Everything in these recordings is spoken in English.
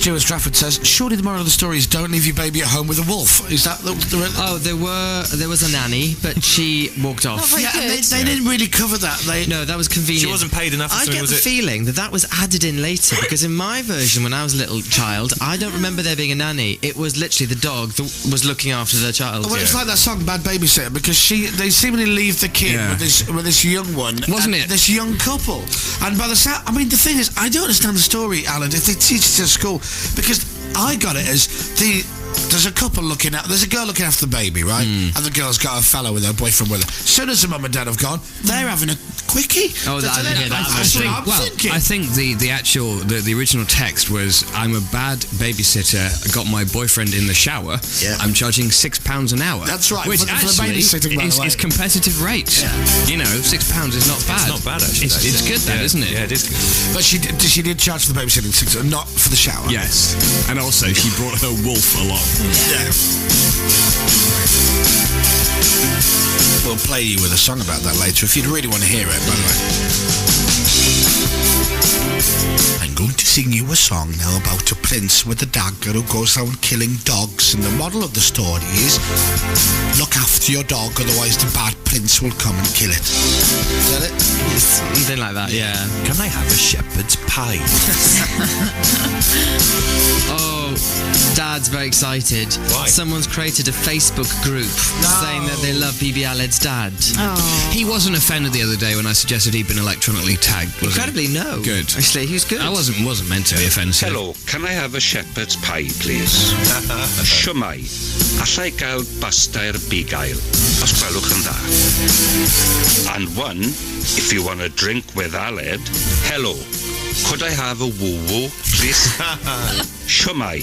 Stuart Stratford says, surely the moral of the story is don't leave your baby at home with a wolf. Is that the Oh, there was a nanny, but she walked off. Yeah, and they didn't really cover that. No, that was convenient. She wasn't paid enough. I get the feeling that was added in later, because in my version, when I was a little child, I don't remember there being a nanny. It was literally the dog that was looking after the child. Well, it's like that song, Bad Babysitter, because they seemingly leave the kid with this young one. Wasn't it? This young couple. And by the sound, I mean, the thing is, I don't understand the story, Alan, if they teach it at school, because I got it as there's a couple there's a girl looking after the baby, right? And the girl's got a fellow with her boyfriend with her. As soon as the mum and dad have gone, they're having a quickie. Oh, I think the original text was, I'm a bad babysitter, I got my boyfriend in the shower, I'm charging £6 an hour. That's right. Which for actually is competitive rates. Yeah. You know, £6 is not bad. It's not bad, actually. It's good, then, isn't it? Yeah, it is good. But she did charge for the babysitting, not for the shower. Yes. And also, she brought her wolf along. Yeah. We'll play you with a song about that later if you'd really want to hear it, by the way. I'm going to sing you a song now about a prince with a dagger who goes around killing dogs, and the moral of the story is look after your dog, otherwise the bad prince will come and kill it. Is that it? Something like that, yeah. Can I have a shepherd's pie? Oh, Dad's very excited. Why? Someone's created a Facebook group saying that they love BB Aled's dad. Oh. He wasn't offended the other day when I suggested he'd been electronically tagged, was Incredibly, no. Good. Actually, he was good. I wasn't meant to be offensive. Hello, can I have a shepherd's pie, please? Siwmai, allai gael basta'r bigail, os gwelwch yn dda. And one, if you want a drink with Aled, hello, could I have a woo-woo, please? Siwmai,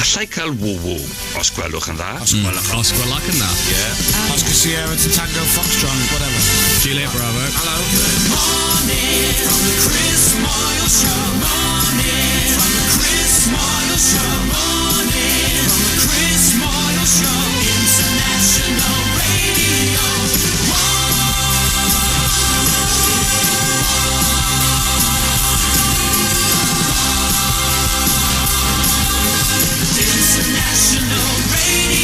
allai cael woo-woo, os gwelwch yn dda. Os gwelwch yn dda. Yeah. Oscar Sierra to Tango Foxtrot, whatever. Juliet Bravo. Hello. Good morning from the Chris Moyles Show. Morning from the Chris Moyles Show. Morning from the Chris Moyles Show. International Radio. International Radio.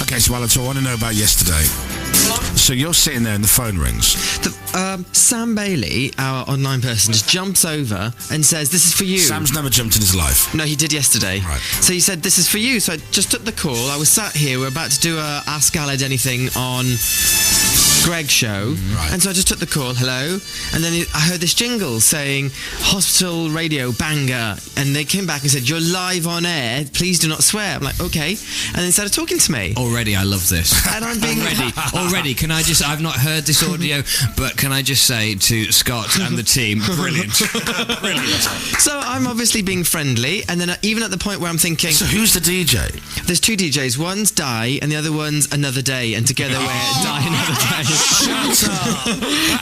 Okay, so Alan, I want to know about yesterday. So you're sitting there and the phone rings. Sam Bailey, our online person, just jumps over and says, this is for you. Sam's never jumped in his life. No, he did yesterday. Right. So he said, this is for you. So I just took the call. I was sat here. We're about to do a Ask Aled Anything on Greg's show. Right. And so I just took the call. Hello. And then I heard this jingle saying, Hospital Radio Bangor. And they came back and said, you're live on air. Please do not swear. I'm like, okay. And then started talking to me. Already, I love this. And I'm being... Already, can I just... I've not heard this audio, but can I just say to Scott and the team, brilliant. Brilliant. So I'm obviously being friendly, and then even at the point where I'm thinking... So who's the DJ? There's two DJs. One's Die, and the other one's Another Day, and together we're Die Another Day. Shut up.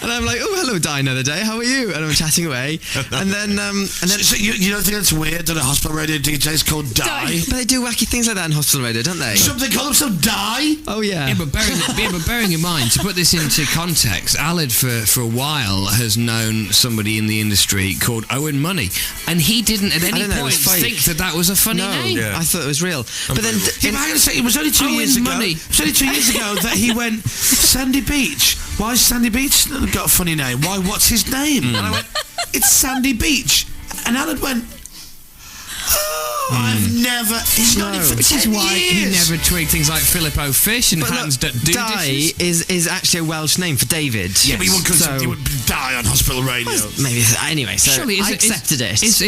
And I'm like, oh, hello, Die Another Day, how are you? And I'm chatting away. And then... So you don't think it's weird that a hospital radio DJ is called Die? But they do wacky things like that in hospital radio, don't they? Something call themselves Die? Oh, yeah. Yeah, but bearing in mind, to put this into context, Aled for a while has known somebody in the industry called Owen Money, and he didn't at any point think that was a funny name. Yeah. I thought it was real. But then... I'm going to say, it was only 2 years ago. Money. It was only 2 years ago that he went, Sandy Beach. Why has Sandy Beach got a funny name? Why, what's his name? And I went, it's Sandy Beach. And Alan went, I've never... He's known it for 10 Which is why he years. never twigged things like Philip O'Fish and Hands That Do Die Dishes. is actually a Welsh name for David. Yeah, but he would die on hospital radio. Maybe... Anyway, so Surely, I accepted it. Is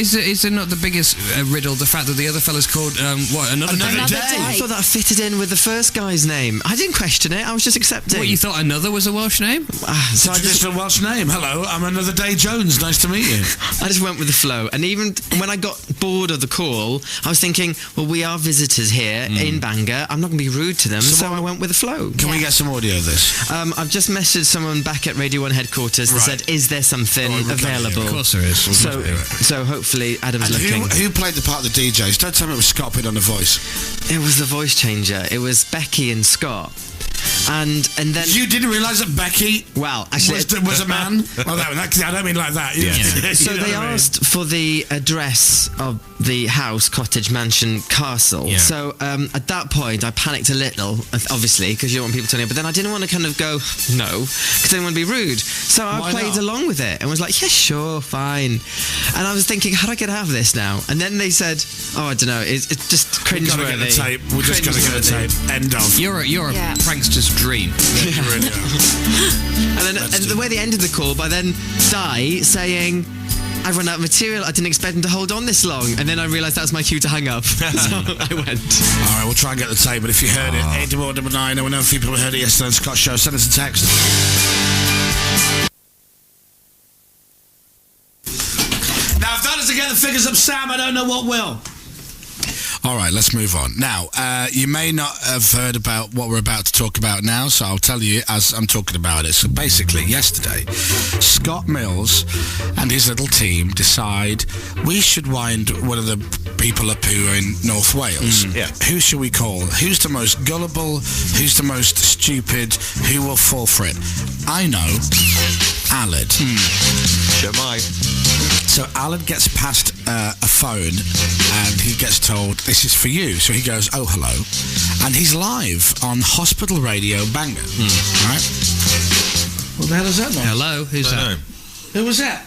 it not the biggest riddle, the fact that the other fella's called, Another Day? I thought that fitted in with the first guy's name. I didn't question it, I was just accepting. What, you thought Another was a Welsh name? So I just a Welsh name. Hello, I'm Another Day Jones. Nice to meet you. I just went with the flow. And even when I got bored of the call, I was thinking, well, we are visitors here in Bangor. I'm not going to be rude to them, so I went with the flow. Can we get some audio of this? I've just messaged someone back at Radio 1 headquarters and said, is there something available? Of course there is. So hopefully Adam's And looking. who played the part of the DJs? Don't tell me it was Scott Pitt on The Voice. It was the voice changer. It was Becky and Scott. and then You didn't realise that Becky well, actually, was a man? Well, I don't mean like that. Yeah. so You know they what I mean? asked for the address of the house, cottage, mansion, castle. Yeah. So at that point, I panicked a little, obviously, because you don't want people to know. But then I didn't want to kind of go no, because I didn't want to be rude. So I Why played not? along with it and was like, yeah, sure, fine. And I was thinking, how do I get out of this now? And then they said, oh, I don't know, it's just We've got to get the cringeworthy. tape. We're just going to get the tape. End of. You're a Yeah. prankster's dream. You really are. And then and the way they ended the call by then Di saying, I've run out of material, I didn't expect them to hold on this long. And then I realised that was my cue to hang up. So I went. All right, we'll try and get the tape, but if you heard it, 81999, I know a few people heard it yesterday on Scott's show, send us a text. Now, if that doesn't get the figures up, Sam, I don't know what will. All right, let's move on. Now, you may not have heard about what we're about to talk about now, so I'll tell you as I'm talking about it. So basically, yesterday, Scott Mills and his little team decide we should wind one of the people up who are in North Wales. Yeah. Who should we call? Who's the most gullible? Who's the most stupid? Who will fall for it? I know. Aled. Shemai. So Aled gets past a phone and he gets told, this is for you. So he goes, oh, hello. And he's live on Hospital Radio Bangor. Right? What the hell is that, man? Hello, who's that? Who was that?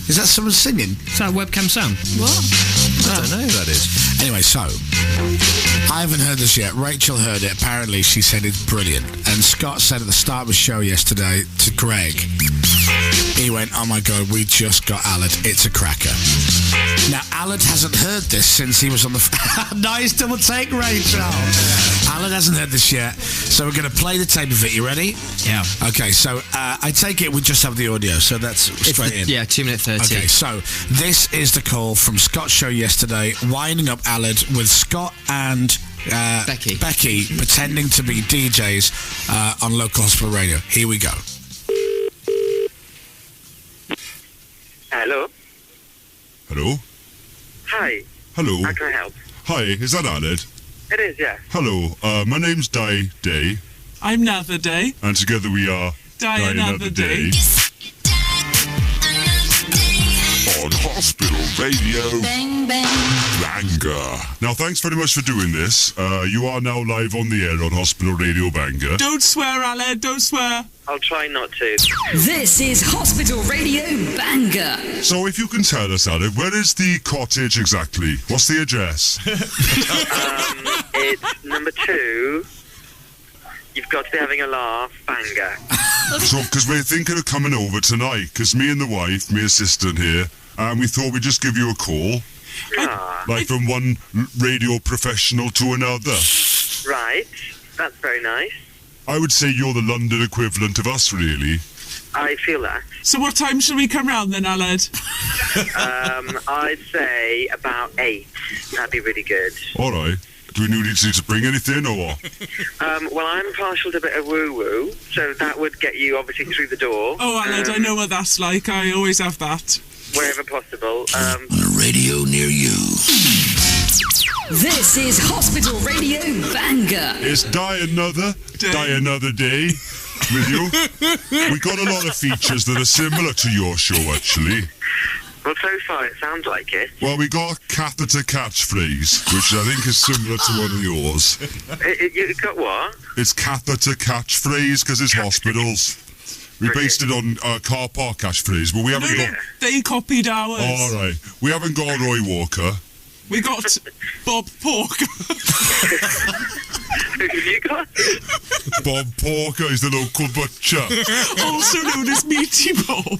Is that someone singing? Is that webcam Sam? I don't know who that is. Anyway, so I haven't heard this yet. Rachel heard it. Apparently, she said it's brilliant. And Scott said at the start of the show yesterday to Greg, he went, oh my God, we just got Aled. It's a cracker. Now, Aled hasn't heard this since he was on the... Nice double take, Rachel. Aled hasn't heard this yet. So we're going to play the tape of it. You ready? Yeah. Okay, so I take it we just have the audio. So that's straight in. Yeah, 2 minute 30. Okay, so this is the call from Scott's show yesterday, winding up Aled with Scott and Becky pretending to be DJs on local hospital radio. Here we go. Hello. Hello? Hi. Hello? How can I help? Hi, is that Aled? It is, yes. Hello, my name's Di Day, I'm Nether Day. and together we are Die Another Day. on Hospital Radio Bang, bang. Bangor. Now, thanks very much for doing this. You are now live on the air on Hospital Radio Bangor. Don't swear, Aled, don't swear. I'll try not to. This is Hospital Radio Bangor. So, if you can tell us, Aled, where is the cottage exactly? What's the address? It's number 2. You've got to be having a laugh, Bangor. So, because we're thinking of coming over tonight, because me and the wife, my assistant here, and we thought we'd just give you a call. Ah, Like from one radio professional to another. right. That's very nice. I would say you're the London equivalent of us, really. I feel that. So what time shall we come round then, Aled? I'd say about 8. That'd be really good. All right. Do we need to bring anything or what? Well, I'm partial to a bit of woo-woo, so that would get you obviously through the door. Oh, Aled, I know what that's like. I always have that. Wherever possible. On a radio near you. This is Hospital Radio Bangor. It's Die Another Day with you. We got a lot of features that are similar to your show, actually. Well, so far it sounds like it. Well, we got catheter catchphrase, which I think is similar to one of yours. You got what? It's catheter catchphrase because it's hospitals. We based it on car park catchphrase, but we haven't got... They copied ours. All right. We haven't got Roy Walker. We got Bob Porker. Who have you got? Bob Porker is the local butcher. Also known as Meaty Bob.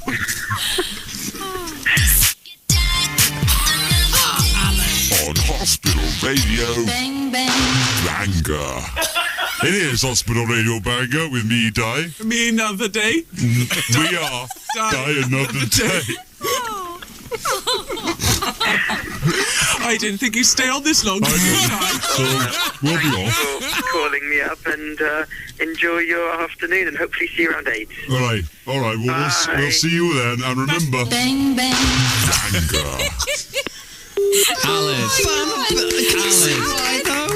On Hospital Radio Bang, bang. Bangor. It is Hospital Radio Bangor with me, Di. Me another day. We are Die Another Day. I didn't think you'd stay on this long. So we'll be off. For calling me up and enjoy your afternoon and hopefully see you around 8. All right. We'll see you then. And remember, Bang, bang. Bangor. Aled.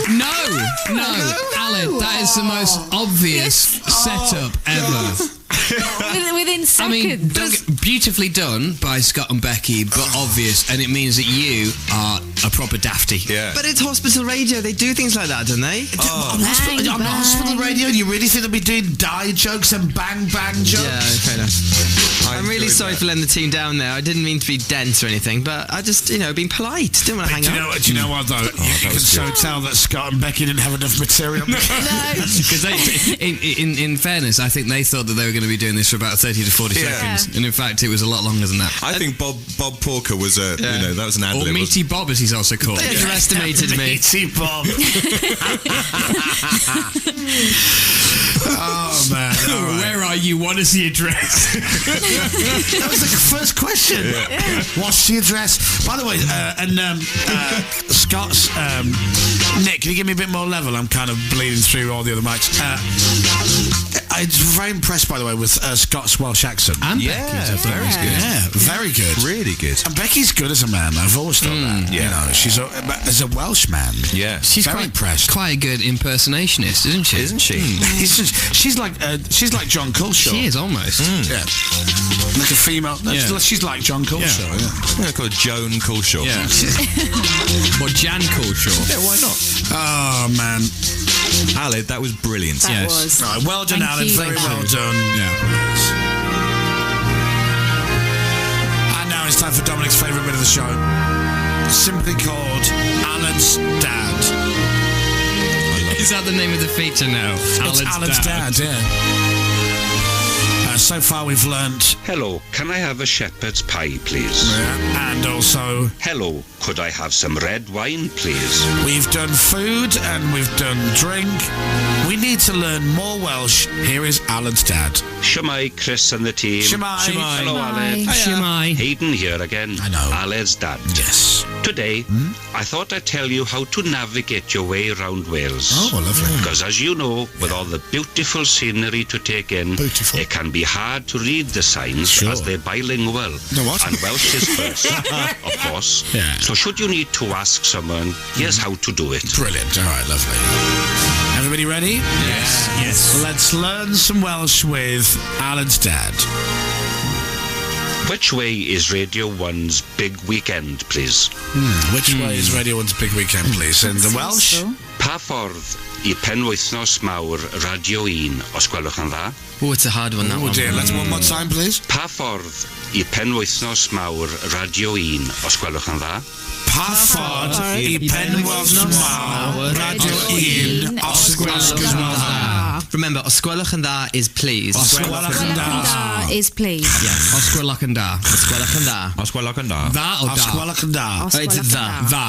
No, Alan, that is the most obvious setup ever. Within seconds. I mean, beautifully done by Scott and Becky, but obvious, and it means that you are a proper dafty. Yeah. But it's hospital radio. They do things like that, don't they? On hospital radio, you really think they'll be doing die jokes and bang jokes? Yeah, fair enough. I'm really sorry for letting the team down there. I didn't mean to be dense or anything, but I just, being polite. Didn't want to hang out. Do you know what, though? You can so tell that Scott and Becky didn't have enough material. Because in fairness, I think they thought that they were going to be doing this for about 30 to 40 seconds, and in fact it was a lot longer than that. I think Bob Porker was that was an ad-lib. Or Meaty Bob, as he's also called. They underestimated me. Meaty Bob. Oh man! Right. Where are you? What is the address? That was the first question. Yeah. What's the address? By the way, Scott's Nick, can you give me a bit more level? I'm kind of bleeding through all the other mics. I'm very impressed, by the way, with Scott's Welsh accent. And Becky's, very good. Yeah, very good. Really good. And Becky's good as a man. I've always thought that. Yeah. You know, she's as a Welsh man. Yeah. She's very impressed. Quite a good impersonationist, isn't she? Isn't she? She's like John Culshaw. She is almost. Yeah. Like a female. She's like John Culshaw. Yeah, called Joan Culshaw. Yeah. Or Jan Culshaw. Yeah, why not? Oh man, Aled, that was brilliant. That was. Right, well done, Thank Alan. you. Very well done. Yeah. And now it's time for Dominic's favourite bit of the show. Simply called Alan's Dad. Is that the name of the feature now? It's Alan's Dad, yeah. So far we've learnt... Hello, can I have a shepherd's pie, please? Yeah, and also... Hello, could I have some red wine, please? We've done food and we've done drink. We need to learn more Welsh. Here is Alan's Dad. Shemai, Chris and the team. Shemai. Hello, Aled. Shemai. Hayden here again. I know. Aled's dad. Yes. Today, I thought I'd tell you how to navigate your way around Wales. Oh, lovely. Because as you know, with all the beautiful scenery to take in, Beautiful. it can be hard to read the signs as they're bilingual. No, what? And Welsh is first, of course. Yeah. So should you need to ask someone, here's how to do it. Brilliant. All right, lovely. Everybody ready? Yes. Let's learn some Welsh with Alan's Dad. Which way is Radio 1's Big Weekend, please? Which way is Radio 1's Big Weekend, please? In the Welsh? Pa ffordd I penwythnos mawr Radio 1, os gwelwch yn dda? Oh, it's a hard one, that Oh one. dear, let's one more time, please. Pa ffordd I penwythnos mawr Radio 1, os gwelwch yn dda? Pa ffordd I penwythnos mawr Radio 1 os gwelwch yn dda. Remember, osgwelwch yn dda is please. Osgwelwch yn dda. Is please. Yes. Osgwelwch yn da. Osgwelwch yn dda. Osgwelwch yn da. Dda o da? Osgwelwch yn dda. Oh, it's dda. Dda.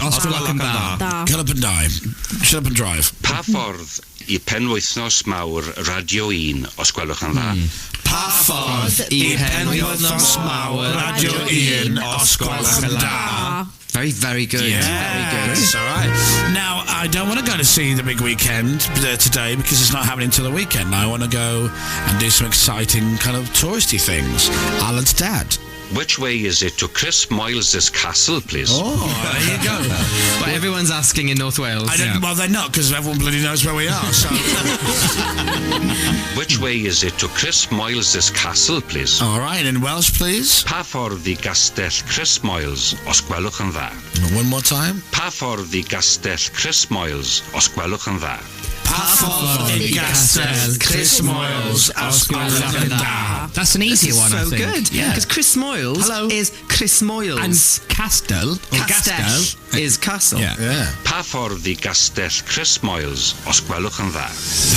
Osgwelwch yn da. Da. Get up and die. Shut up and drive. Pa ffordd I penwythnos mawr Radio 1, os gwelwch yn dda? Pa ffordd I penwythnos mawr Radio 1 os gwelwch yn dda. Very, very good. Very good. It's all right. Now, I don't want to go to see the big weekend today because it's not happening until the weekend. I want to go and do some exciting kind of touristy things. Alan's Dad. Which way is it to Chris Moyles' castle, please? Oh, there you go. But everyone's asking in North Wales. Well, they're not because everyone bloody knows where we are. So. Which way is it to Chris Moyles' castle, please? All right, in Welsh, please. Pa ffordd I gastell Chris Moyles, os gwelwch yn dda? One more time. Pa ffordd I gastell Chris Moyles, os gwelwch yn dda? Pa ffordd I gastell Chris Moyles os gwelwch yn dda. That's an easier one, I So think. good. Yeah. Because Chris Moyles is Chris Moyles. And Castell. Or Castell is castle. Yeah. Yeah. Pa ffordd I gastell Chris Moyles, os gwelwch yn dda?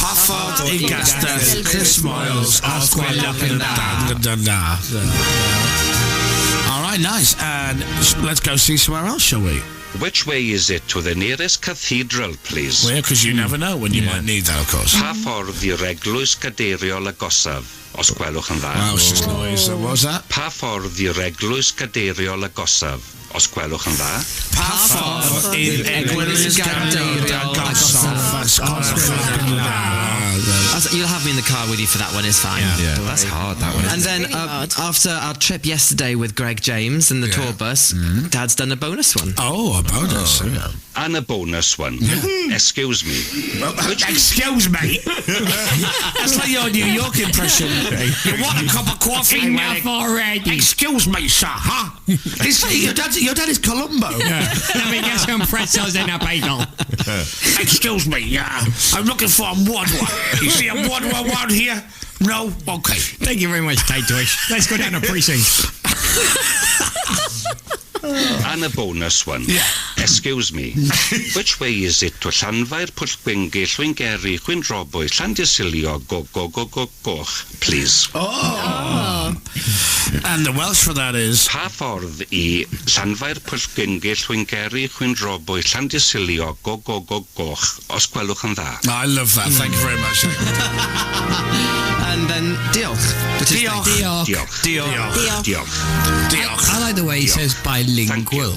Pa ffordd I gastell Chris Moyles os gwelwch yn dda. All right, nice. And let's go see somewhere else, shall we? Which way is it to the nearest cathedral, please? Well, because you never know when you might need that, of course. Pa ffordd i'r eglwys gadeiriol agosaf? os gwelwch yn dda. Welsh noise, what was that? Pa ffordd i'r eglwys gadeiriol agosaf, os gwelwch yn dda? Pa ffordd i'r eglwys gadeiriol agosaf. You'll have me in the car with you for that one, it's fine. Yeah, that's hard, that one. And then after our trip yesterday with Greg James and the tour bus, Dad's done a bonus one. Oh, a bonus. And a bonus one. Excuse me. Excuse me? That's like your New York impression. You want a cup of coffee? Enough already. Excuse me, sir, huh? It's like your dad is Columbo. Let me get some pretzels in a bagel. Excuse me, I'm looking for a Wadwa. You see a Wadwa here? No? Okay. Thank you very much, Kate Deutsch. Let's go down to precinct. And a bonus one. Excuse me. Which way is it to Llanfair, Pwllgwyngyll, Llwyngeri, Chwynrobwy, Llandysilio, goch, please? Oh. And the Welsh for that is? Pa ffordd I Llanfair, Pwllgwyngyll, Llwyngeri, Chwynrobwy, Llandysilio, goch, os gwelwch yn dda. I love that. Thank you very much. And then diolch. Diolch. I like the way he says bilingual.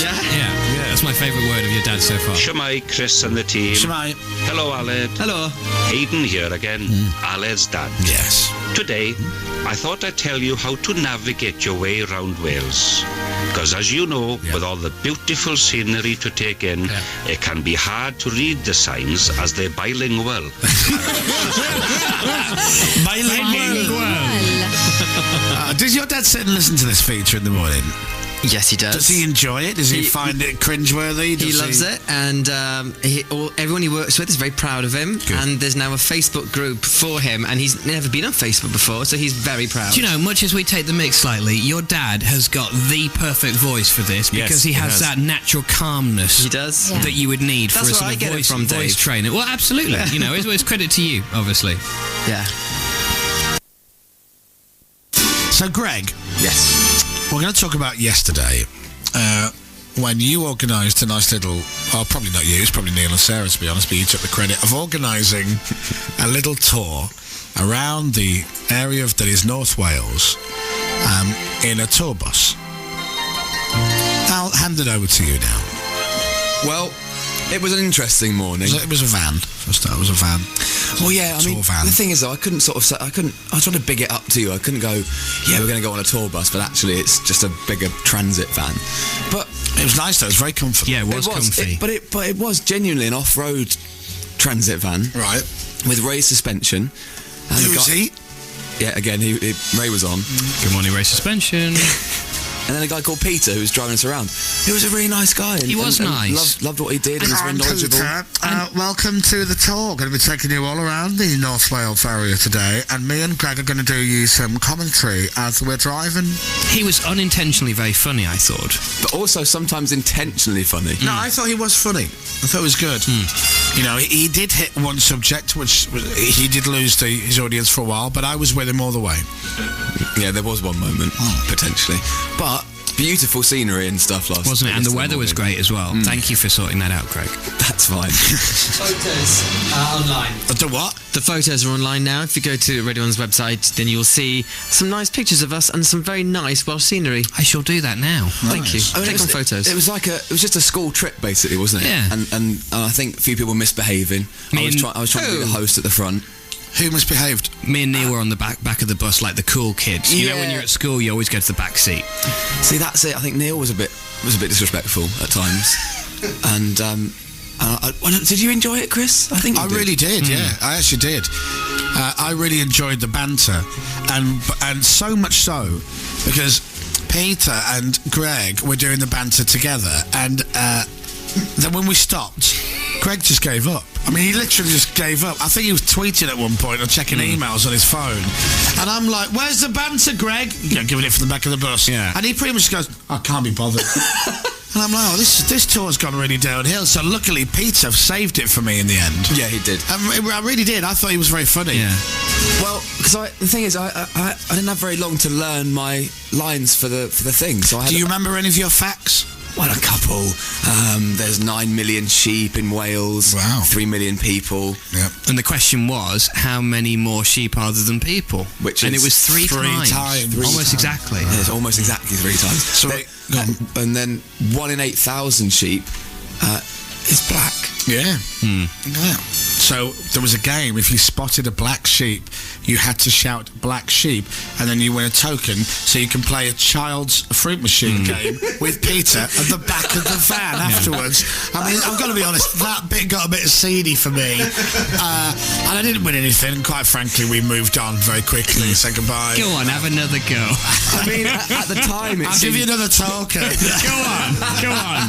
Yeah. That's my favourite word of your dad so far. Shemai, Chris and the team. Shemai. Hello, Aled. Hello. Hayden here again, Aled's dad. Yes. Today, I thought I'd tell you how to navigate your way around Wales. Because as you know, with all the beautiful scenery to take in, it can be hard to read the signs as they're bilingual. Does your dad sit and listen to this feature in the morning? Yes, he does. Does he enjoy it? Does he find it cringeworthy? He loves it, and everyone he works with is very proud of him. Good. And there's now a Facebook group for him, and he's never been on Facebook before, so he's very proud. Do you know, much as we take the mix slightly, your dad has got the perfect voice for this because he has that natural calmness. He does. That you would need That's for a where I sort get of it from, voice Dave. trainer. Well, absolutely. You know, it's credit to you, obviously. Yeah. So, Greg. Yes. We're going to talk about yesterday. When you organised a nice little, well, probably not you, it's probably Neil and Sarah to be honest, but you took the credit of organising a little tour around the area that is North Wales in a tour bus. I'll hand it over to you now. Well, it was an interesting morning. It was a van. First it was a van. Well, yeah, I mean, van. the thing is, though, I couldn't sort of say, I was trying to big it up to you. I couldn't go, yeah, we're going to go on a tour bus, but actually it's just a bigger transit van. But it was nice, though. It was very comfortable. Yeah, it was comfy. But it was genuinely an off-road transit van. Right. With raised suspension. And Who was he? Yeah, again, Ray was on. Good morning, raised suspension. And then a guy called Peter who was driving us around. He was a really nice guy. He was nice. Loved what he did. And was very knowledgeable. Welcome to the tour. Going to be taking you all around the North Wales area today, and me and Greg are going to do you some commentary as we're driving. He was unintentionally very funny, I thought. But also sometimes intentionally funny. No, I thought he was funny. I thought it was good. You know, he did hit one subject, which he did lose his audience for a while, but I was with him all the way. Yeah, there was one moment, potentially. But beautiful scenery and stuff last. Wasn't it? And the weather was great as well. Thank you for sorting that out, Craig. That's fine. Photos online. The what? The photos are online now. If you go to Radio 1's website, then you'll see some nice pictures of us and some very nice Welsh scenery. I shall do that now. Thank you. I mean, Click on photos. It was just a school trip, basically, wasn't it? Yeah. And I think a few people misbehaving. I was trying to be the host at the front. Who misbehaved? Me and Neil were on the back of the bus like the cool kids. You know, when you're at school, you always go to the back seat. See, that's it. I think Neil was a bit disrespectful at times. And did you enjoy it, Chris? I think I really did. Yeah, I actually did. I really enjoyed the banter, and so much so because Peter and Greg were doing the banter together, and then when we stopped, Greg just gave up. I mean, he literally just gave up. I think he was tweeting at one point or checking emails on his phone. And I'm like, where's the banter, Greg? You know, giving it from the back of the bus. Yeah. And he pretty much goes, I can't be bothered. And I'm like, oh, this tour's gone really downhill. So luckily, Peter saved it for me in the end. Yeah, he did. I really did. I thought he was very funny. Yeah. Well, because the thing is, I didn't have very long to learn my lines for the thing. So do you remember any of your facts? well, a couple. There's 9 million sheep in Wales. Wow. 3 million people. Yep. And the question was, how many more sheep are there than people? And it was three times. Almost exactly. Yeah, it's almost exactly 3 times. So and then 1 in 8,000 sheep is black. Yeah. Yeah. So there was a game. If you spotted a black sheep, you had to shout "black sheep," and then you win a token, so you can play a child's fruit machine game with Peter at the back of the van afterwards. I mean, I've got to be honest, that bit got a bit seedy for me, and I didn't win anything. And quite frankly, we moved on very quickly and said goodbye. Go on, have another go. I mean, at the time, I'll give you another token. Go on.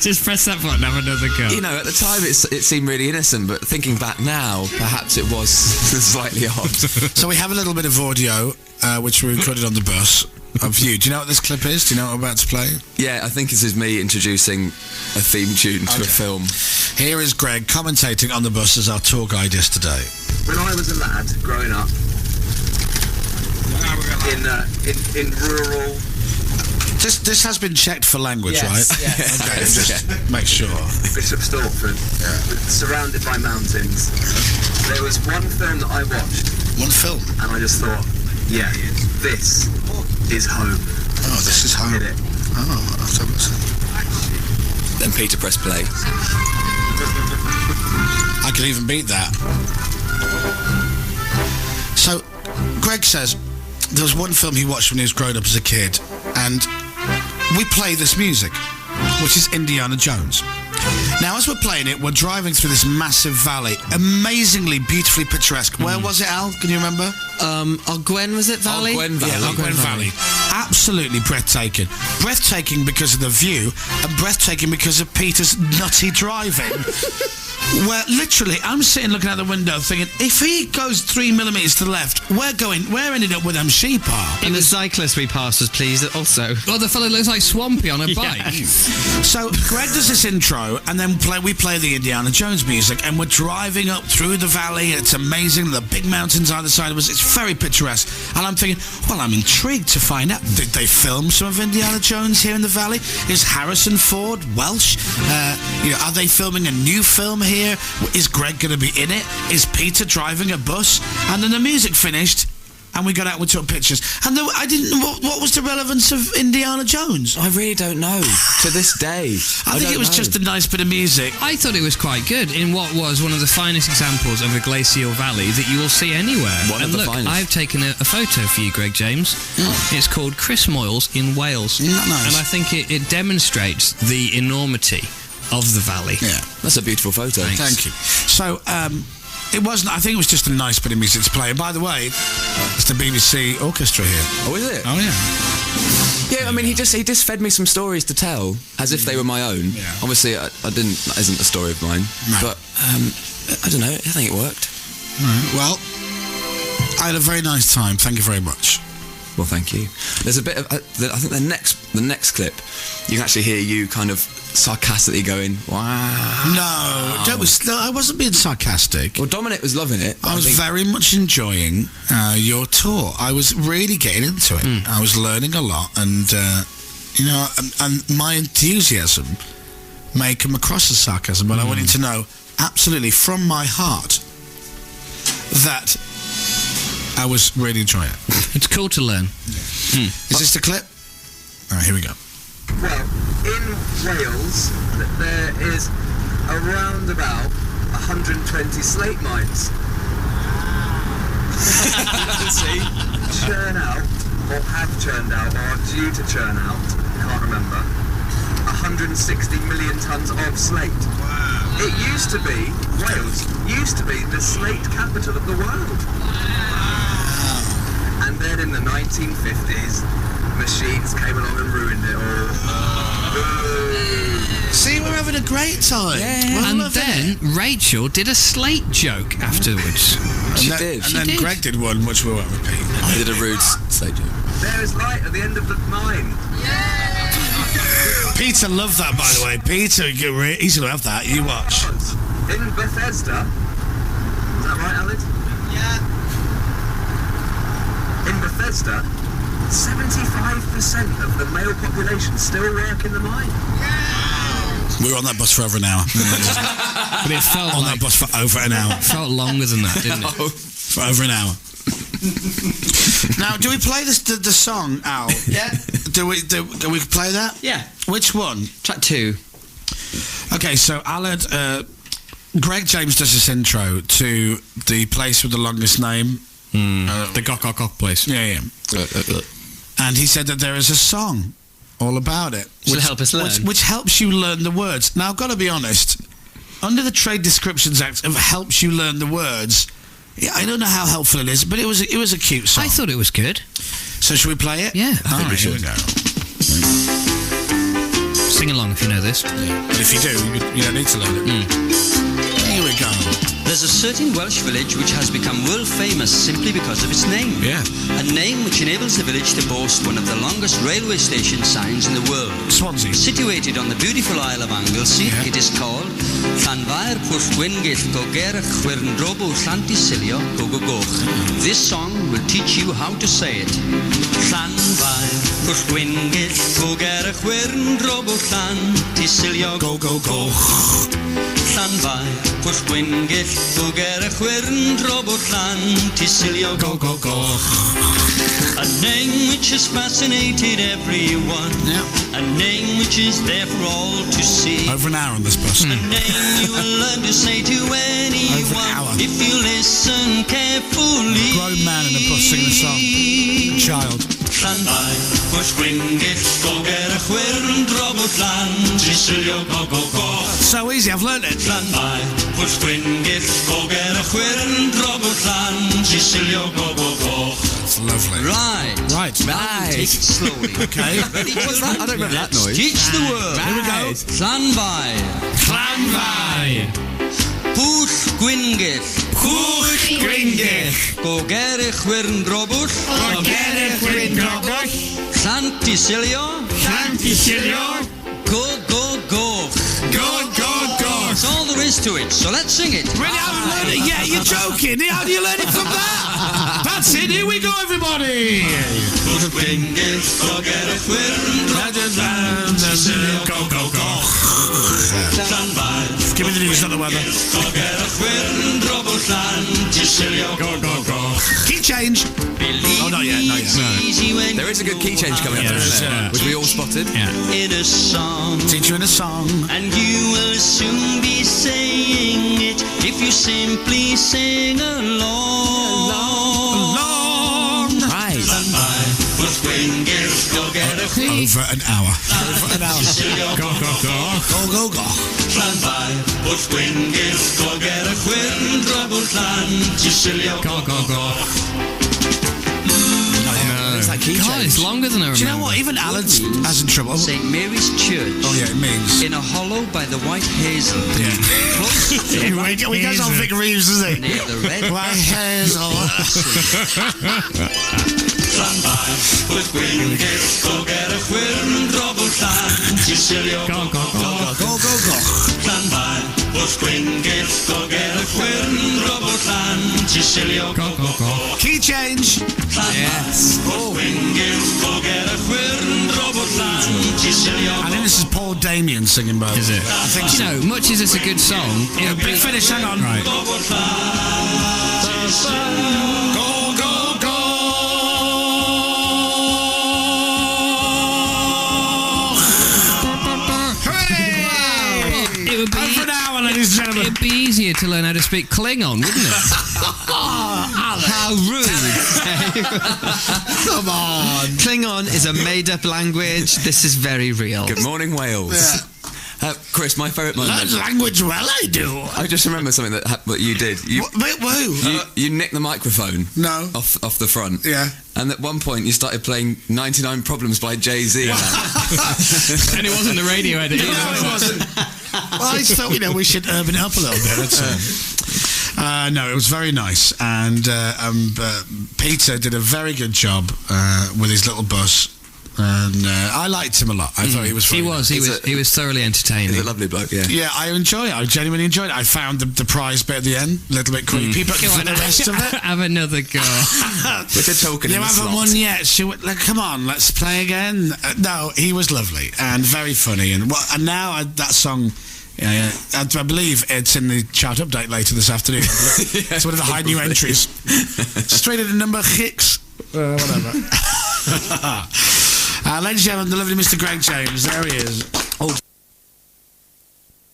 Just press that button, have another go. You know, at the time it seemed really innocent, but thinking back now, perhaps it was slightly odd. So we have a little bit of audio, which we recorded on the bus, of you. Do you know what this clip is? Do you know what I'm about to play? Yeah, I think this is me introducing a theme tune to a film. Here is Greg commentating on the bus as our tour guide yesterday. When I was a lad growing up in rural... This has been checked for language, right? Yes. Okay, just make sure. Bishop Stortford, surrounded by mountains. There was one film that I watched. One film? And I just thought, yeah, this is home. Oh, this is home. Hit it. Oh, I'll have to listen. Then Peter pressed play. I can even beat that. So, Greg says there was one film he watched when he was growing up as a kid, and we play this music, which is Indiana Jones. Now, as we're playing it, we're driving through this massive valley, amazingly beautifully picturesque. Where was it, Al? Can you remember? Ogwen, was it Valley? Ogwen Valley. Yeah, Ogwen Valley. Absolutely breathtaking. Breathtaking because of the view, and breathtaking because of Peter's nutty driving. Where literally, I'm sitting looking out the window thinking, if he goes 3 millimetres to the left, we're ending up where them sheep are. And the cyclist we passed was pleased also. Well, the fellow looks like Swampy on a bike. So Greg does this intro, and then we play the Indiana Jones music, and we're driving up through the valley. It's amazing. The big mountains either side of us. It's very picturesque. And I'm thinking, well, I'm intrigued to find out. Did they film some of Indiana Jones here in the valley? Is Harrison Ford Welsh? Are they filming a new film here? Is Greg going to be in it? Is Peter driving a bus? And then the music finished, and we got out and we took pictures. And I didn't know what was the relevance of Indiana Jones. I really don't know. To this day, I think it was just a nice bit of music. I thought it was quite good in what was one of the finest examples of a glacial valley that you will see anywhere. One of the finest. I've taken a photo for you, Greg James. It's called Chris Moyles in Wales. Nice. And I think it demonstrates the enormity of the valley. Yeah. That's a beautiful photo. Thank you. So, it wasn't. I think it was just a nice bit of music to play. And by the way, it's the BBC Orchestra here. Oh, is it? Oh, yeah. Yeah, I mean, he just fed me some stories to tell, as if they were my own. Yeah. Obviously, I didn't. That isn't a story of mine. No. But I don't know. I think it worked. All right. Well, I had a very nice time. Thank you very much. Well, thank you. There's a bit of. I think the next clip, you can actually hear you kind of sarcastically going, "Wow." No, I wasn't being sarcastic. Well, Dominic was loving it. I was very much enjoying your tour. I was really getting into it. I was learning a lot, and and my enthusiasm may come across as sarcasm, but I want you to know, absolutely from my heart, that I was really enjoying it. It's cool to learn. Is this the clip? All right, here we go. Well, in Wales, there is around about 120 slate mines. See, churn out, or have churned out, or are due to churn out, can't remember, 160 million tonnes of slate. Wow. It used to be, Wales used to be the slate capital of the world. And then in the 1950s, machines came along and ruined it all. See, we're having a great time. Yeah. And then Rachel did a slate joke afterwards. She did. And then Greg did one, which we won't repeat. I did a rude slate joke. There is light at the end of the mine. Peter loved that, by the way. Peter, he's going to have that. You watch. In Bethesda. Is that right, Alex? Yeah. In Bethesda, 75% of the male population still work in the mine. We were on that bus for over an hour. But it felt on like, that bus for over an hour. it felt longer than that, didn't it? For over an hour. Now, do we play the song, Al? Yeah. Do we play that? Yeah. Which one? Track 2. Okay, so Aled, Greg James does this intro to the place with the longest name. The Gok place. Yeah. And he said that there is a song all about it. Which help us learn. Which helps you learn the words. Now, I've got to be honest, under the Trade Descriptions Act of helps you learn the words, yeah, I don't know how helpful it is, but it was a cute song. I thought it was good. So should we play it? Yeah. I think we should. Here we go. Sing along if you know this. Yeah. But if you do, you don't need to learn it. Here we go. There's a certain Welsh village which has become world famous simply because of its name. Yeah. A name which enables the village to boast one of the longest railway station signs in the world. Swansea. Situated on the beautiful Isle of Anglesey, it is called Llanfair Pwllgwyngyll Gogerach Chwyrndrobo Llantysilio Gogogoch. This song will teach you how to say it. Llanfair Pwllgwyngyll Gogerach Chwyrndrobo Llantysilio Gogogoch. Llanfair Pwllgwyngyll Gogerach Chwyrndrobo Llantysilio Gogogoch. A name which has fascinated everyone. Yeah. A name which is there for all to see. Over an hour on this bus. A name you will learn to say to anyone if you listen carefully. Grown man in a bus singing a song. A child. Llanfair Pwllgwyngyll Gogerach Chwyrndrobo Llantysilio Gogogoch. So easy, I've learned it. Llanfair Pwllgwyngyll Gogerach Chwyrndrobo Llantysilio Gogogoch. That's lovely. Right. Take it slowly. Okay. Ready to What's that? I don't remember that noise. teach the word. Here we go. Llanfair Pwllgwyngyll Gogerach Chwyrndrobo Llantysilio Gogogoch. That's all there is to it, so let's sing it. Really, I haven't learned it yet. You're joking. How do you learn it from that? That's it. Here we go, everybody. Pwllgwyngyll Gogerach Chwyrndrobo Llantysilio Gogogoch. Llanfair Give me the news, not the weather. Gogerach Chwyrndrobo Llantysilio Gogogoch. Key change. Oh, not yet. Easy when There is a good key change coming up, isn't there? Which we all spotted. in a song, Teach you in a song. and you will soon be saying it if you simply sing along. Right. Llanfair Pwllgwyngyll Gogerach Over an hour. Llantysilio Go. Llanfair Pwllgwyngyll Gogerach Chwyrndrobo Llantysilio Gogogoch. It's like key God, change. it's longer than I remember. Do you know what? Even Alan has in trouble. St Mary's Church. Oh, yeah, it means. In a hollow by the White Hazel. Yeah. Close to the He goes on Vic Reeves, doesn't he? near the red White hazel. Llanfair Pwllgwyngyll Gogerach Chwyrndrobo Llantysilio Gogogoch. Go. Llanfair Pwllgwyngyll Gogerach Chwyrndrobo Llantysilio Gogogoch. Key change. Yes. Pwllgwyngyll Gogerach Chwyrndrobo Llantysilio. I think this is Paul Damien singing both. Is it? I think You so. know, much as it's a good song, it'll Big be... finish, hang on. Right. Go. It would be... Over an hour, ladies and gentlemen. It'd be easier to learn how to speak Klingon, wouldn't it? How rude. Come on. Klingon is a made-up language. This is very real. Good morning, Wales. Chris, my favourite moment. Learn language well, I do. I just remember something that you did. You nicked the microphone. No. Off the front. Yeah. And at one point you started playing 99 Problems by Jay-Z. And it wasn't the radio edit either, No, it wasn't. Well, I just thought, we should urban it up a little bit. That's all. No, it was very nice. And Peter did a very good job with his little bus. And I liked him a lot. I thought he was funny. He was thoroughly entertaining. He's a lovely bloke, yeah. Yeah, I enjoy it. I genuinely enjoyed it. I found the prize bit at the end a little bit creepy, but for the rest of it... Have another go. With a token You in the haven't slot. won yet. Come on, let's play again. No, he was lovely and very funny. And now that song... Yeah. I believe it's in the chart update later this afternoon. It's one of the high new entries. Straight into number 6. Whatever. Ladies and gentlemen, the lovely Mr. Greg James. There he is.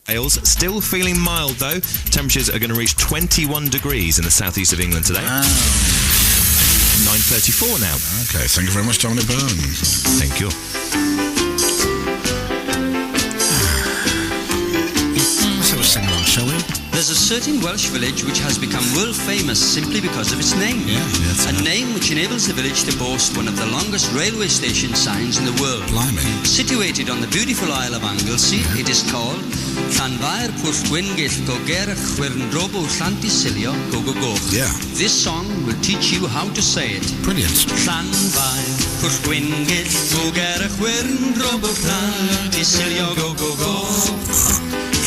Wales still feeling mild though. Temperatures are going to reach 21 degrees in the southeast of England today. 9:34 now. Okay, thank you very much, Dominic Byrne. Thank you. Sing along, shall we? There's a certain Welsh village which has become world famous simply because of its name. A name which enables the village to boast one of the longest railway station signs in the world. Blimey. Situated on the beautiful Isle of Anglesey, it is called Llanfair Pwllgwyngyll Gogerach Chwyrndrobo Llantysilio Gogogoch. Yeah. This song will teach you how to say it. Brilliant. Llanfair Pwllgwyngyll Gogerach Chwyrndrobo Llantysilio Gogogoch.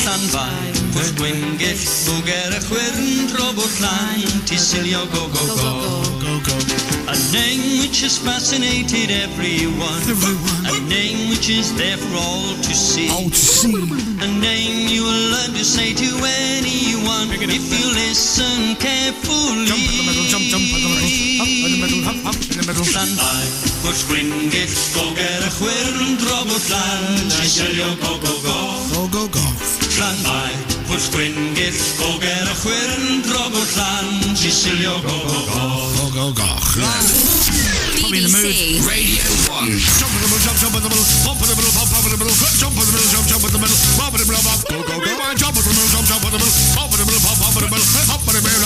Llanfair Pwllgwyngyll Gogerach Chwyrndrobo Llantysilio Gogogoch. A name which has fascinated everyone. A name which is there for all to see. A name you will learn to say to anyone if you listen carefully. Llanfair Pwllgwyngyll Gogerach Chwyrndrobo Llantysilio Gogogoch. Llanfair Pwllgwyngyll Gogerach Chwyrndrobo Llantysilio Gogogoch. Probably in the mood. Radio 1. Jump in the middle, jump in the middle, bump in the middle, bump in the middle, jump in the middle, jump in the middle, bump in the middle, bump, go, go, go, jump in the middle, jump in the middle, bump in the middle, bump in the middle, up in the middle,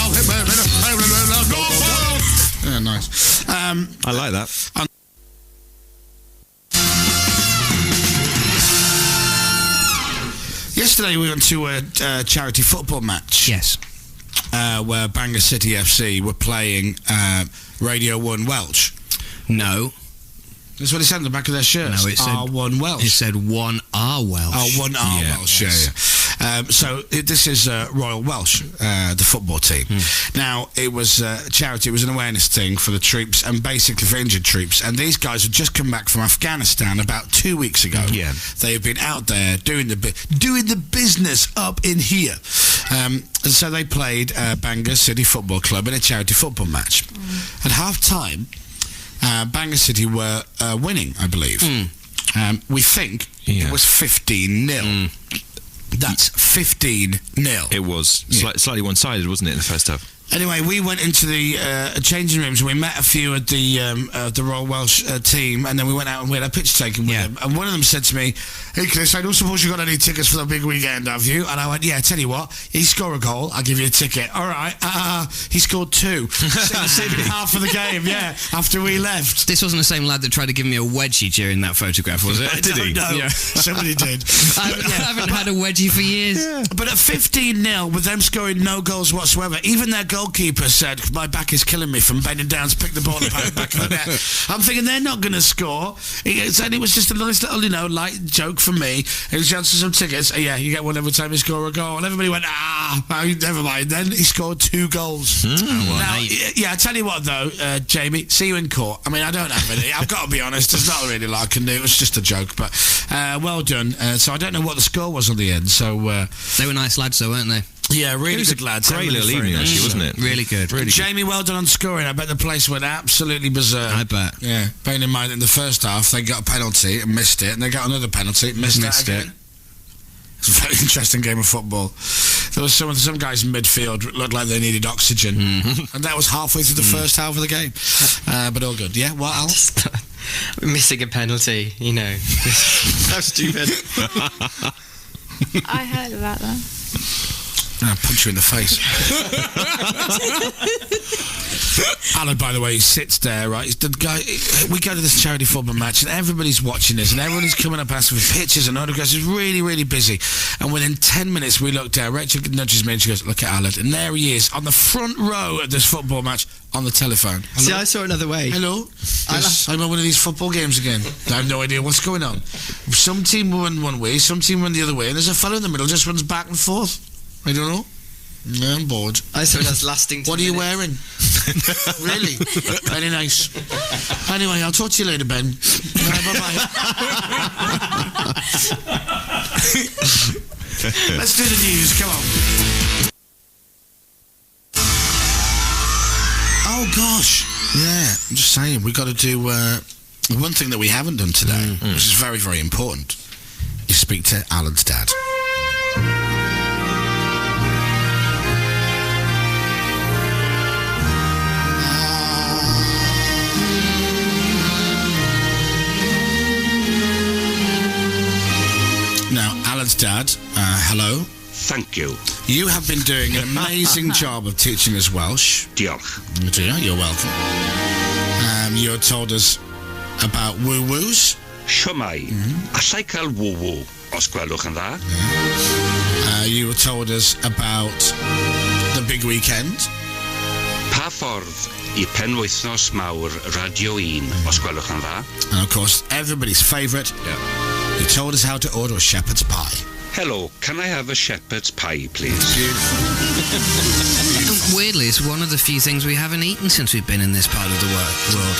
go, go. Yeah, nice. I like that. Yesterday we went to a charity football match. Yes. Where Bangor City FC were playing Radio 1 Welsh. No. That's what it said on the back of their shirts. No, it said R1 Welsh. It said 1R Welsh. Oh, 1R Welsh, yes. yeah. So this is Royal Welsh, the football team. Now, it was charity, it was an awareness thing for the troops and basically for injured troops. And these guys had just come back from Afghanistan about 2 weeks ago. Yeah. They have been out there doing the business up in here. And so they played Bangor City Football Club in a charity football match. At half-time, Bangor City were winning, I believe. We think it was 15-0. That's 15-0. It was slightly one-sided, wasn't it, in the first half? Anyway, we went into the changing rooms and we met a few of the Royal Welsh team, and then we went out and we had a picture taken with them. And one of them said to me, "Hey Chris, I don't suppose you got any tickets for the big weekend, have you?" And I went, "Yeah, tell you what, he score a goal, I'll give you a ticket." All right. He scored 2. Half of the game, yeah, after we left. This wasn't the same lad that tried to give me a wedgie during that photograph, was it? Did he? No, Yeah. somebody did. I haven't had a wedgie for years. Yeah. But at 15-0, with them scoring no goals whatsoever, even their goalkeeper said, "My back is killing me from bending down to pick the ball up out the back of the net." I'm thinking they're not going to score. He said it was just a nice little, light joke from me. He was answering some tickets. Yeah, you get one every time you score a goal. And everybody went, never mind. Then he scored 2 goals. Now, I tell you what though, Jamie, see you in court. I mean, I don't have any. I've got to be honest. There's not really a lot I can do. It was just a joke, but well done. So I don't know what the score was on the end. So they were nice lads, though, weren't they? Yeah, really good lads. Great little evening, actually, wasn't it? Really good. Really Jamie, well done on scoring. I bet the place went absolutely berserk. I bet. Yeah, bearing in mind in the first half they got a penalty and missed it, and they got another penalty, missed it again. It's a very interesting game of football. There was some guys in midfield looked like they needed oxygen, and that was halfway through the first half of the game. But all good. Yeah, what else? Missing a penalty, How stupid. I heard about that. I'll punch you in the face. Alan, by the way, he sits there, right? He's the guy. We go to this charity football match, and everybody's watching this, and everybody's coming up asking for pictures and autographs. It's really, really busy. And within 10 minutes, we look down. Rachel nudges me, and she goes, "Look at Alan," and there he is on the front row of this football match on the telephone. Hello? See, I saw it another way. Hello. Yes, I'm on one of these football games again. I have no idea what's going on. Some team run one way, some team run the other way, and there's a fellow in the middle just runs back and forth. I don't know. No, I'm bored. I saw it as lasting. What are you wearing? Really? Very nice. Anyway, I'll talk to you later, Ben. Bye-bye. Let's do the news. Come on. Oh, gosh. Yeah, I'm just saying, we've got to do one thing that we haven't done today, which is very, very important, is speak to Alan's dad. Now, Alan's dad, hello. Thank you. You have been doing an amazing job of teaching us Welsh. Diolch. You're welcome. You told us about woo-woos. Siwmai. Allai cael woo-woo, os gwelwch yn dda. You were told us about the big weekend. Pa ffordd I penwythnos mawr Radio 1, os gwelwch yn dda. And of course, everybody's favourite. You told us how to order a shepherd's pie. Hello, can I have a shepherd's pie, please? Weirdly, it's one of the few things we haven't eaten since we've been in this part of the world.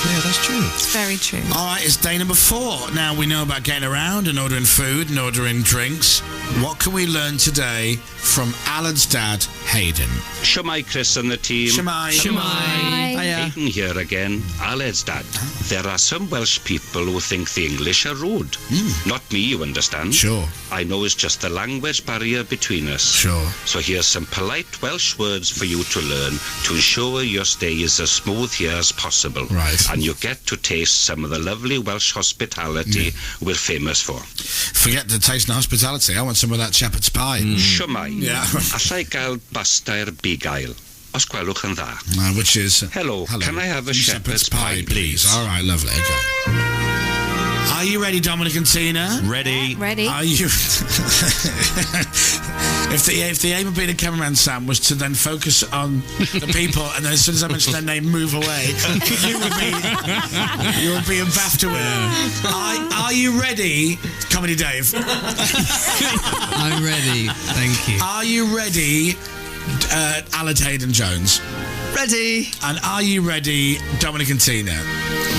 Yeah, that's true. It's very true. All right, it's day number 4. Now, we know about getting around and ordering food and ordering drinks. What can we learn today from Alan's dad, Hayden? Siwmai, Chris and the team. Siwmai. Hayden here again, Alan's dad. There are some Welsh people who think the English are rude. Not me, you understand? Sure. I know it's just the language barrier between us. Sure. So here's some polite Welsh words for you to learn to ensure your stay is as smooth here as possible. Right. And you get to taste some of the lovely Welsh hospitality we're famous for. Forget the taste and hospitality. I want some of that shepherd's pie. Siwmai. Yeah. Allai gael basta'r bigail, os gwelwch yn dda. Which is... Hello, can I have a shepherd's pie, please? All right, lovely. Okay. Are you ready, Dominic and Tina? Ready. Ready? Are you... if the aim of being a cameraman, Sam, was to then focus on the people, and then as soon as I mention their name, move away, you would be a BAFTA winner. Are you ready, Comedy Dave? I'm ready. Thank you. Are you ready, Alan Hayden Jones? Ready. And are you ready, Dominic and Tina?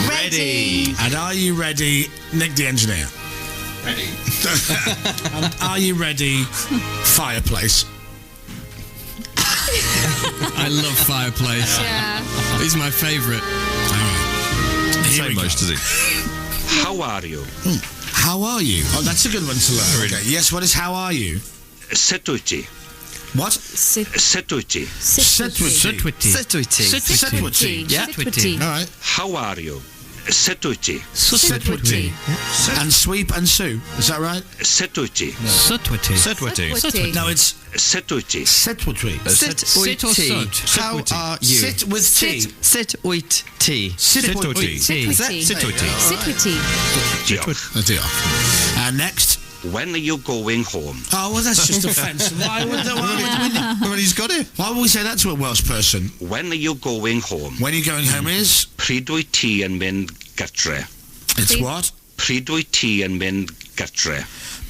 Ready. And are you ready, Nick the engineer? Ready. And are you ready, Fireplace? I love Fireplace. Yeah. He's my favourite. Here we go. Most, does he? How are you? How are you? Oh, that's a good one to learn. Okay. Yes, what is how are you? Sut wyt ti? What? Sut wyt ti? Setwitty. Yeah. All right. How are you? Sut wyt ti? Setwitty. And Sweep and Sue. Is that right? Sut wyt ti? Sutwitty. No, it's Sut wyt ti? Setwitty. Sit or sut? How are you? Sit with tea. Sit with tea. Sitwitty. Sitwitty. Diolch. Deal. And next. When are you going home? Oh, well, that's just offensive. Why would He's got it. Why would we say that to a Welsh person? When are you going home? When you're going home is? Pryd wyt ti yn mynd gatre? It's what? Pryd wyt ti yn mynd gatre?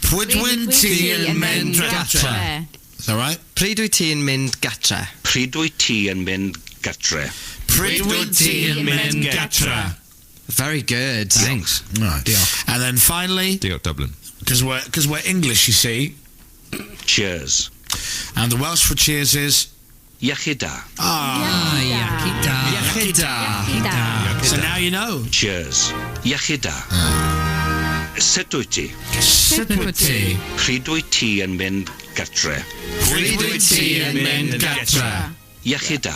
Pwydwyn ti yn mynd gatre. Is that right? Pryd wyt ti yn mynd gatre? Pryd wyt ti yn mynd gatre? Pwydwyn ti yn mynd gatre. Very good. Thanks. Right. Deal. And then finally, Diolch, Dublin. because we're English, you see, Cheers. and the Welsh for cheers is Iechyd da. So now you know. Cheers. Iechyd da. Sut wyt ti? Setwitty. Pryd wyt ti yn mynd gatre? Pwydwyn ti yn mynd gatre. Iechyd da.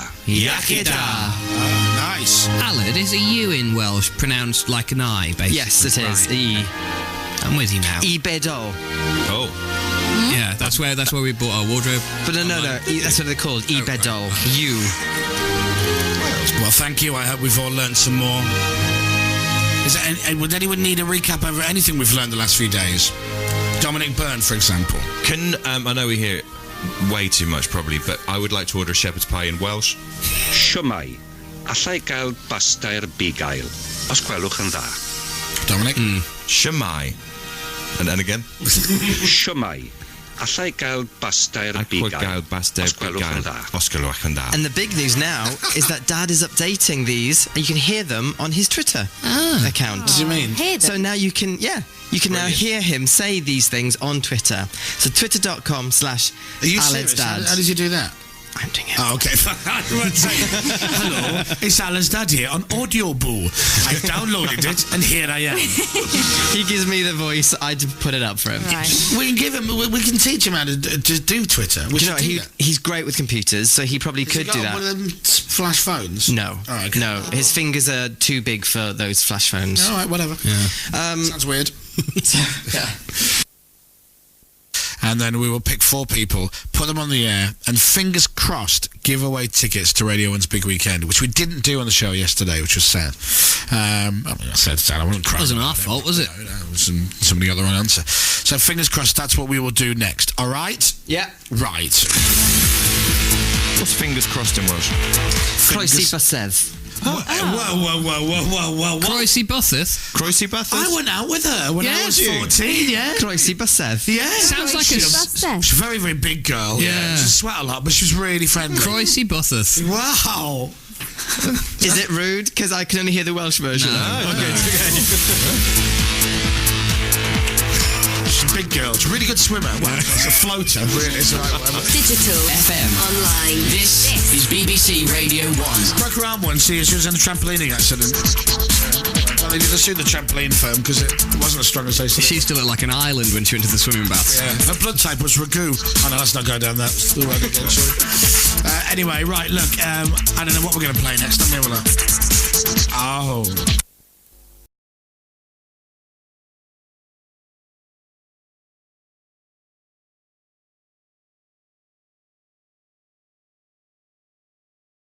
Nice. Aled, is a U in Welsh pronounced like an I, basically? Yes, it is. Right. I'm with you now. I bedo. Oh. Yeah, That's where we bought our wardrobe. But no. That's what they're called. eBed doll. You. Well, thank you. I hope we've all learnt some more. Would anyone need a recap over anything we've learned the last few days? Dominic Byrne, for example. I know we hear it way too much, probably, but I would like to order a shepherd's pie in Welsh. Siwmai, allai gael basta'r bigail, os gwelwch yn dda. Dominic? Siwmai. And again? Siwmai, allai gael basta'r bigail, os gwelwch yn dda. Os gwelwch yn dda. And the big news now is that Dad is updating these, and you can hear them on his Twitter account. What do you mean? So now you can now hear him say these things on Twitter. So twitter.com/Alan'sDad. How did you do that? I'm doing it. Oh, okay. I won't say, hello, it's Alan's Dad here on Audioboo. I've downloaded it, and here I am. He gives me the voice. I put it up for him. Right. We can teach him how to do Twitter. Do you know, he's great with computers, so he probably could do that. One of them flash phones? No. Oh, okay. No. His fingers are too big for those flash phones. All right, whatever. Yeah. Sounds weird. Yeah. And then we will pick 4 people, put them on the air, and fingers crossed, give away tickets to Radio 1's Big Weekend, which we didn't do on the show yesterday, which was sad. I said sad, I wasn't crying. It wasn't our fault, was it? Somebody got the wrong answer. So fingers crossed, that's what we will do next. All right? Yeah. Right. What's fingers crossed in Welsh? Croesi bysedd. Whoa. Croesi Butheth? Croesi Butheth? I went out with her when I was 14, yeah. Croesi bysedd. Yeah. Sounds like She's a very, very big girl. Yeah. She sweat a lot, but she was really friendly. Croesi Butheth. Wow. Is it rude? Because I can only hear the Welsh version. No. Okay. She's a big girl. She's a really good swimmer. Well, it's a floater. Really, it's all right, whatever. Digital, FM, online. This is BBC Radio 1. Broke her arm once. She was in a trampolining accident. Well, they did sue the trampoline firm because it wasn't as strong as they said. She still looked like an island when she went into the swimming bath. Yeah. Her blood type was ragu. Oh no, let's not go down that. Anyway, right, look, I don't know what we're going to play next. Let me have a look. Oh.